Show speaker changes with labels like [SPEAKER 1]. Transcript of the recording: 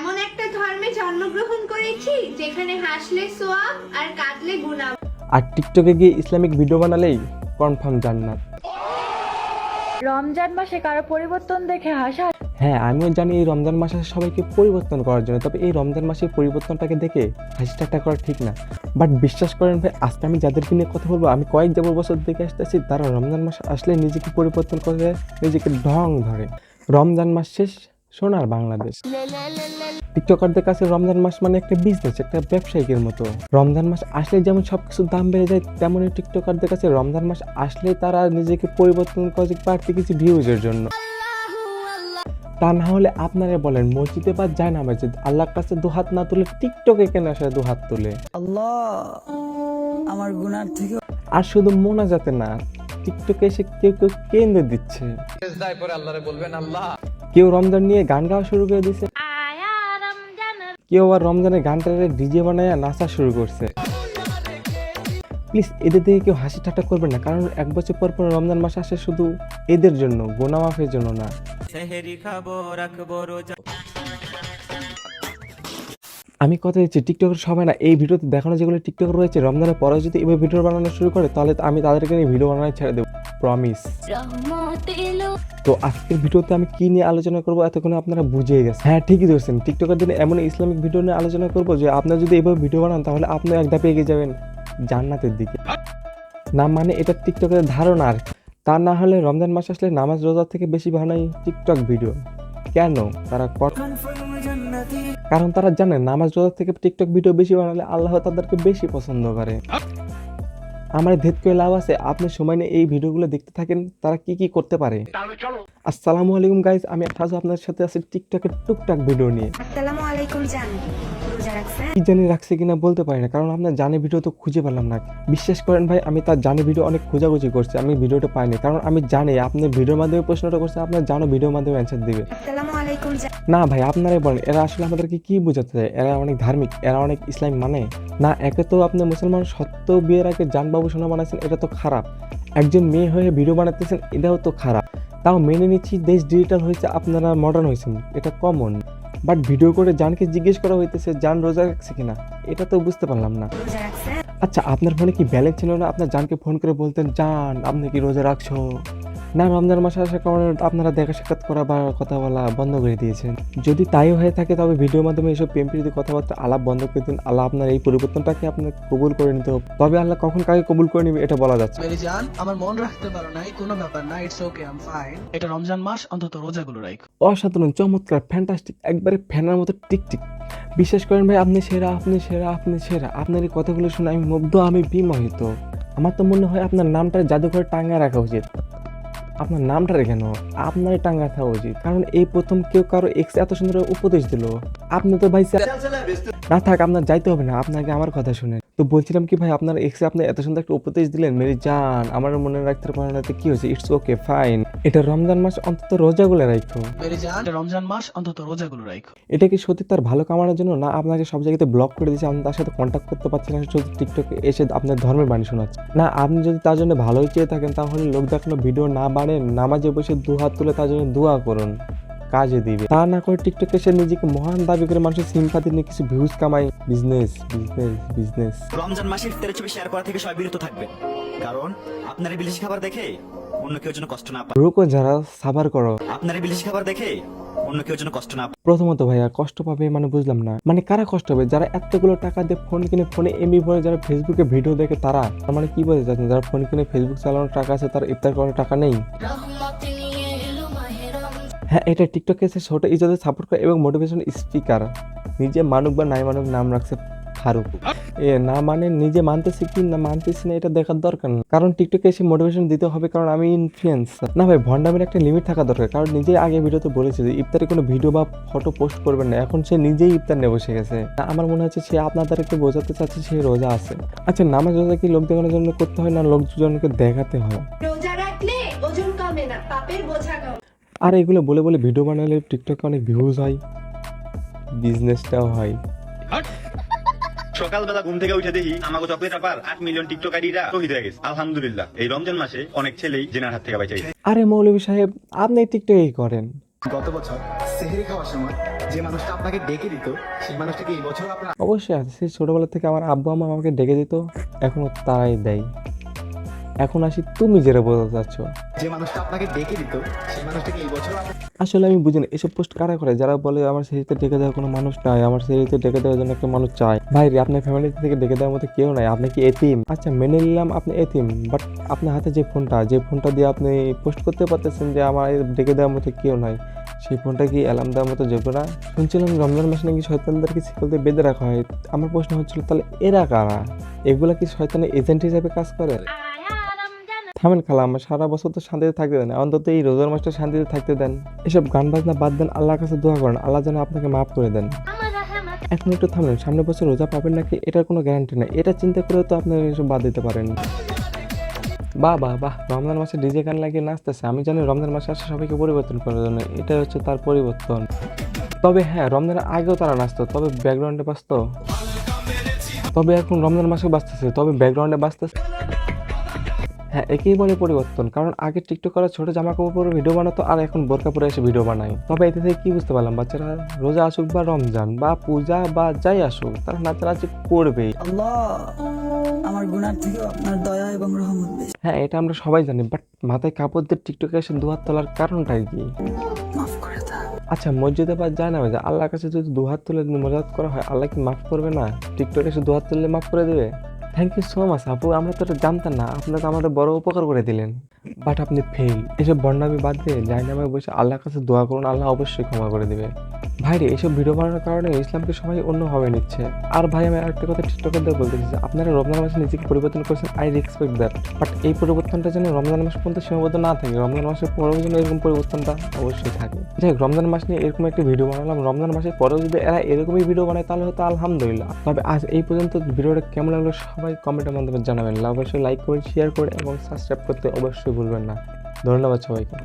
[SPEAKER 1] এমন একটা ধর্মে জন্মগ্রহণ করেছি যেখানে হাসলে সোয়াব আর কাঁদলে গুনাহ।
[SPEAKER 2] আর টিকটকে গিয়ে ইসলামিক ভিডিও বানালেই কনফার্ম জান্নাত।
[SPEAKER 3] রমজান মাসে কারো পরিবর্তন দেখে হাসা।
[SPEAKER 2] হ্যাঁ, আমিও জানি এই রমজান মাসে সবাইকে পরিবর্তন করার জন্য, তবে এই রমজান মাসে পরিবর্তনটাকে দেখে হাসি ঠাট্টা করা ঠিক না। বাট বিশ্বাস করেন ভাই, আজকে আমি যাদেরকে নিয়ে কথা বলবো, আমি কয়েক বছর দেখে আসতেছি তারা রমজান মাস আসলে নিজেকে পরিবর্তন করে, নিজেকে ঢং ধরে। রমজান মাস শেষ, সোনার বাংলাদেশ। টিকটকারদের কাছে রমজান মাস মানে একটা বিজনেস, একটা ব্যবসায়িকের মতো। রমজান মাস আসলে যেমন সবকিছুর দাম বেড়ে যায়, তেমনই টিকটকারদের কাছে রমজান মাস আসলে তারা নিজেকে পরিবর্তন করে বাড়তি কিছু ভিউজের জন্য। তা না হলে আপনারা বলেন, মসজিদে বা যায় না মসজিদ, আল্লাহর কাছে দুহাত না তুলে টিকটকে কেন আসলে দুহাত তুলে?
[SPEAKER 4] আল্লাহ আমার গুনার থেকে।
[SPEAKER 2] আর শুধু মোনাজাতে না, টিকটকে এসে কেউ কেন্দ্র দিচ্ছে, কেউ রমজান নিয়ে গান গাওয়া শুরু করে দিছে, কেউ আর রমজানের গানটারে ডিজে বানায় নাচা শুরু করছে। প্লিজ এদের দিকে কেউ হাসি ঠাট্টা করবেন না, কারণ এক বছর পর পর রমজান মাস আসে শুধু এদের জন্য, গুনাহ মাফের জন্য না। আমি কথা দিচ্ছি, টিকটকের সবাই না এই ভিডিওতে দেখানো যেগুলো টিকটক রয়েছে, রমজানের পরে যদি এবার ভিডিও বানানো শুরু করে তাহলে আমি তাদেরকে নিয়ে ভিডিও বানানো ছেড়ে দেবো, প্রমিস। তো আজকের ভিডিওতে আমি কি নিয়ে আলোচনা করবো এতক্ষণে আপনারা বুঝিয়ে গেছেন। হ্যাঁ, ঠিকই ধরছেন, টিকটকের দিনে এমন ইসলামিক ভিডিও নিয়ে আলোচনা করবো যে আপনারা যদি এভাবে ভিডিও বানান তাহলে আপনি এক ধাপে এগিয়ে যাবেন জান্নাতের দিকে। না মানে এটা টিকটকের ধারণা, আর তা না হলে রমজান মাস আসলে নামাজ রোজা থেকে বেশি বানাই টিকটক ভিডিও। কেন তারা? কারণ তারা জানে নামাজ রোজা থেকে টিকটক ভিডিও বেশি বানালে আল্লাহ তাদেরকে বেশি পছন্দ করে। আমার ধেত করে লাভ আছে, আপনি সময় নিয়ে এই ভিডিওগুলো দেখতে থাকেন তারা কি কি করতে পারে। আসসালামু আলাইকুম গাইস, আমি আঠাজ আপনার সাথে আছি টিকটকের টুকটাক ভিডিও নিয়ে।
[SPEAKER 5] আসসালামু আলাইকুম জান, রোজা রাখছেন?
[SPEAKER 2] কি জানি রাখছে কিনা বলতে পারি না, কারণ আপনার জানে ভিডিও তো খুঁজে পেলাম না। বিশ্বাস করেন ভাই, আমি তার জানে ভিডিও অনেক খোঁজাখুঁজি করছি, আমি ভিডিওটা পাইনি, কারণ আমি জানি আপনি ভিডিওর মাধ্যমে প্রশ্নটা করছে, আপনার জানো ভিডিওর মাধ্যমে অ্যান্সার দিবে।
[SPEAKER 5] আসসালামু আলাইকুম জান।
[SPEAKER 2] না ভাই, আপনারাই বলেন এরা আসলে আমাদেরকে কি বোঝাতে চায়? এরা অনেক ধার্মিক, এরা অনেক ইসলাম মানে না। একে তো আপনি মুসলমান সত্ত্বেও বিয়ের আগে জানবাবু সোনা বানাইছেন, এটা তো খারাপ। একজন মেয়ে হয়ে ভিডিও বানাতেছেন, এটাও তো খারাপ। তাও মেনে নিচ্ছি দেশ ডিজিটাল হয়েছে, আপনারা মডার্ন হয়েছেন, এটা কমন। বাট ভিডিও করে জানকে জিজ্ঞেস করা হইতেছে জান রোজা রাখছে কিনা, এটা তো বুঝতে পারলাম না।
[SPEAKER 5] রোজা রাখছেন?
[SPEAKER 2] আচ্ছা, আপনার ফোনে কি ব্যালেন্স ছিল না? আপনার জানকে ফোন করে বলতেন জান আপনি কি রোজা রাখছো? না, রমজান মাসে আসার কারণে আপনারা দেখা সাক্ষাৎ করা বা কথা বলা বন্ধ করে দিয়েছেন। যদি তাই হয়ে থাকে তবে ভিডিওর মাধ্যমে এসব প্রেম প্রীতি কথাবার্তা আলাপ বন্ধ করে দিন। আল্লাহ আপনার এই পরিবর্তনটাকে আপনার কবুল করে নিতে হবে, তবে আল্লাহ কখন কাকে কবুল করে নিবে এটা বলা যাচ্ছে।
[SPEAKER 4] মেরি জান, আমার মন রাখতে পারো নাই, কোনো ব্যাপার না, it's okay, I am fine. এটা রমজান মাস, অন্তত রোজাগুলো রাখো।
[SPEAKER 2] অসাধারণ, চমৎকার, ফ্যান্টাস্টিক, একবারে ফ্যানের মতো টিকটিক। বিশ্বাস করেন ভাই, আপনি সেরা, আপনি সেরা, আপনি সেরা। আপনার এই কথাগুলো শুনে আমি মুগ্ধ, আমি বিমোহিত। আমার তো মনে হয় আপনার নামটা জাদুঘরে টাঙ্গায় রাখা উচিত। আপনার নামটা কেন আপনারই টাঙ্গা থাকা উচিত, কারণ এই প্রথম কেউ কারো এক্স এত সুন্দর উপদেশ দিল। আপনি তো ভাই না থাক, আপনার যাইতে হবে না, আপনাকে আমার কথা শুনে। তো বলছিলাম কি ভাই, আপনার এক্সে আপনি এত সুন্দর একটা উপদেশ দিলেন, মেরি জান আমার মনে রাখতে পারেন না, কি হয়েছে? It's okay fine. এটা রমজান মাস, অন্তত রোজাগুলো রাখো।
[SPEAKER 4] মেরি জান, এটা রমজান মাস, অন্তত রোজাগুলো রাখো।
[SPEAKER 2] এটা কি সত্যি তার ভালো কামানোর জন্য, না আপনাকে সব জায়গাতে ব্লক করে দিয়েছে, আপনি তার সাথে কন্ট্যাক্ট করতে পারছেন না, শুধু টিকটকে এসে আপনার ধর্মের বাণী শোনাচ্ছে? না, আপনি যদি তার জন্য ভালোই চেয়ে থাকেন তাহলে লোক দেখানো ভিডিও না বাড়েন, নামাজে বসে দু হাত তুলে তার জন্য দোয়া করুন, কাজে দিবে। তা না করে টিকটকে এসে নিজেকে মহান দাবি করে মানুষের সিম্পাতি নিয়ে কিছু ভিউজ কামাই। Business business business.
[SPEAKER 6] রমজান মাসে ইফতারের ছবি শেয়ার করা থেকে সবাই বিরত থাকবেন, কারণ আপনার এই বিদেশি খাবার দেখে অন্য কেউ যেন কষ্ট না পায়।
[SPEAKER 2] রুকো যারা, সাবার করো।
[SPEAKER 6] আপনার এই বিদেশি খাবার দেখে অন্য কেউ যেন কষ্ট না পায়।
[SPEAKER 2] প্রথমত ভাইয়া, কষ্ট পাবে মানে বুঝলাম না, মানে কারা কষ্ট হবে? যারা এতগুলো টাকা দিয়ে ফোন কিনে, ফোনে এমবি ভরে যারা ফেসবুকে ভিডিও দেখে তারা? তার মানে কি বলতে চাচ্ছেন, যারা ফোন কিনে ফেসবুক চালানোর টাকা আছে তার ইফতার করার টাকা নেই? হ্যাঁ, এটা টিকটকে এসে ছোট ইজ্জতের সাপোর্ট করে এবং মোটিভেশন স্পিকার। নিজে মানুক বা নাই মানুক নাম রাখছে ফারুক। না মানে নিজে মানতেছি কি না মানতেছি না এটা দেখার দরকার না, কারণ টিকটকে এসে মোটিভেশন দিতে হবে, কারণ আমি ইনফ্লুয়েন্সার। না ভাই, ভন্ডামের একটা লিমিট থাকা দরকার, কারণ নিজেই আগে ভিডিওতে বলেছে যে ইফতারে কোনো ভিডিও বা ফটো পোস্ট করবেন না, এখন সে নিজেই ইফতার নিয়ে বসে গেছে। আমার মনে হচ্ছে সে আপনাদেরকে বোঝাতে চাচ্ছে সে রোজা আছে। আচ্ছা, নামাজ রোজা কি লোক দেখানোর জন্য করতে হয় না লোকজনকে দেখাতে হয়?
[SPEAKER 1] রোজা রাখলে ওজন কমে না, পাপের বোঝা কমে।
[SPEAKER 2] আর এগুলো বলে বলে ভিডিও বানালে টিকটকে অনেক ভিউজ হয়, বিজনেসটাও হয়।
[SPEAKER 7] সকালবেলা ঘুম থেকে উঠে দেখি আমাকে চকলেট আপার 8 মিলিয়ন টিকটক আইডিরা শহীদ হয়ে গেছে। আলহামদুলিল্লাহ, এই রমজান মাসে অনেক ছেলেই জেনার হাত থেকে বাঁচা গেছে।
[SPEAKER 2] আরে মৌলভী সাহেব, আপনি টিকটকেই করেন।
[SPEAKER 8] গত বছর সেহরি খাওয়ার সময় যে মানুষটা আপনাকে ডেকে দিত সেই মানুষটাকে এই বছর আপনার
[SPEAKER 2] অবশ্যই আছে, সেই ছোটবেলা থেকে আমার আব্বু আম্মা আমাকে ডেকে দিত, এখনো তারাই দেয়। এখন আসি তুমি যেটা বলতে চাচ্ছ।
[SPEAKER 8] যে মানুষটা আপনাকে ডেকে দিত সেই মানুষটাকে এই বছর আপনার
[SPEAKER 2] আসলে আমি বুঝি না এসব পোস্ট কারা করে, যারা বলে আমার সেরিতে ডেকে দেওয়ার কোনো মানুষ নাই, আমার সেরিতে ডেকে দেওয়ার জন্য একটা মানুষ চাই। ভাই রে, আপনার ফ্যামিলি থেকে ডেকে দেওয়ার মতো কেউ নাই, আপনি কি এতিম? আচ্ছা মেনে নিলাম আপনি এতিম, বাট আপনার হাতে যে ফোনটা দিয়ে আপনি পোস্ট করতে পারতেছেন যে আমার ডেকে দেওয়ার মতো কেউ নাই, সেই ফোনটা কি অ্যালার্ম দেওয়ার মতো যোগ্য না? শুনছিলাম রমজান মাসে নাকি শয়তানদেরকে শিকল দিয়ে বেঁধে রাখা হয়। আমার প্রশ্ন হচ্ছিল তাহলে এরা কারা? এগুলা কি শয়তানের এজেন্ট হিসেবে কাজ করে? থামেন খালা, আমার সারা বছর তো শান্তিতে থাকতে দেন, অন্তত এই রোজার মাসটা শান্তিতে থাকতে দেন। এসব গান বাজনা বাদ দেন, আল্লাহর কাছে দোয়া করেন আল্লাহ যেন আপনাকে মাফ করে দেন। এখন একটু থামলেন, সামনের বছর রোজা পাবেন নাকি এটার কোনো গ্যারান্টি নেই, এটা চিন্তা করেও তো আপনারা এসব বাদ দিতে পারেন। বাহ বাহ বাহ, রমজান মাসে ডিজে গান লাগিয়ে নাচতেছে। আমি জানি রমজান মাসে আসে সবাইকে পরিবর্তন করার জন্য, এটা হচ্ছে তার পরিবর্তন। তবে হ্যাঁ, রমজানের আগেও তারা নাচতো, তবে ব্যাকগ্রাউন্ডে বাজতো। তবে এখন রমজান মাসে বাজতেছে, তবে ব্যাকগ্রাউন্ডে বাজতেছে। হ্যাঁ, একেই বলে পরিবর্তন, কারণ আগে টিকটক করা ছোট জামা কাপড় পরে ভিডিও বানাতো, আর এখন বোরকা পরে এসে ভিডিও বানায়। তবে এতে থেকে কি বুঝতে পারলাম, বাচ্চারা রোজা আসুক বা রমজান বা পূজা বা যাই আসুক, তারা নাচানাচি করবেই।
[SPEAKER 9] আল্লাহ, আমার গুনার থেকেও আপনার দয়া এবং রহমত বেশি।
[SPEAKER 2] হ্যাঁ, এটা আমরা সবাই জানি, বাট মাথায় কাপড় দিয়ে টিকটকে এসে দুহাত তোলার কারণটাই কি?
[SPEAKER 9] মাফ করে দাও।
[SPEAKER 2] আচ্ছা, মসজিদে বা যায় না, আল্লাহর কাছে যদি দুহাত তুলে মোনাজাত করা হয়, আল্লাহ কি মাফ করবে না? টিকটকে এসে দুহাত তুললে মাফ করে দেবে? থ্যাংক ইউ সো মাচ আপু, আমরা তো এটা জানতাম না, আপনারা আমাদের বড় উপকার করে দিলেন। বাট আপনি ফেল। এসব বর্ণামি বাদ দিয়ে যাই নামে বসে আল্লাহর কাছে দোয়া করুন, আল্লাহ অবশ্যই ক্ষমা করে দেবে। ভাইরে, এইসব ভিডিও বানানোর কারণে ইসলামকে সবাই অন্যভাবে নিচ্ছে। আর ভাই, আমি আরেকটা কথা টিকটকারদের বলতেছি যে আপনারা রমজান মাসে নিজেকে পরিবর্তন করেছেন, আই রেসপেক্ট দ্যাট, বাট এই পরিবর্তনটা যেন রমজান মাস পর্যন্ত সীমাবদ্ধ না থাকে, রমজান মাসের পরেও যেন এরকম পরিবর্তনটা অবশ্যই থাকে। যাই হোক, রমজান মাস নিয়ে এরকম একটা ভিডিও বানালাম, রমজান মাসের পরেও যদি এরা এরকমই ভিডিও বানায় তাহলে হয়তো আলহামদুলিল্লাহ। তবে আজ এই পর্যন্ত ভিডিওটা কেমন লাগলো সবাই কমেন্টের মাধ্যমে জানাবেন। অবশ্যই লাইক করবেন, শেয়ার করে এবং সাবস্ক্রাইব করতে অবশ্যই ভুলবেন না। ধন্যবাদ সবাইকে।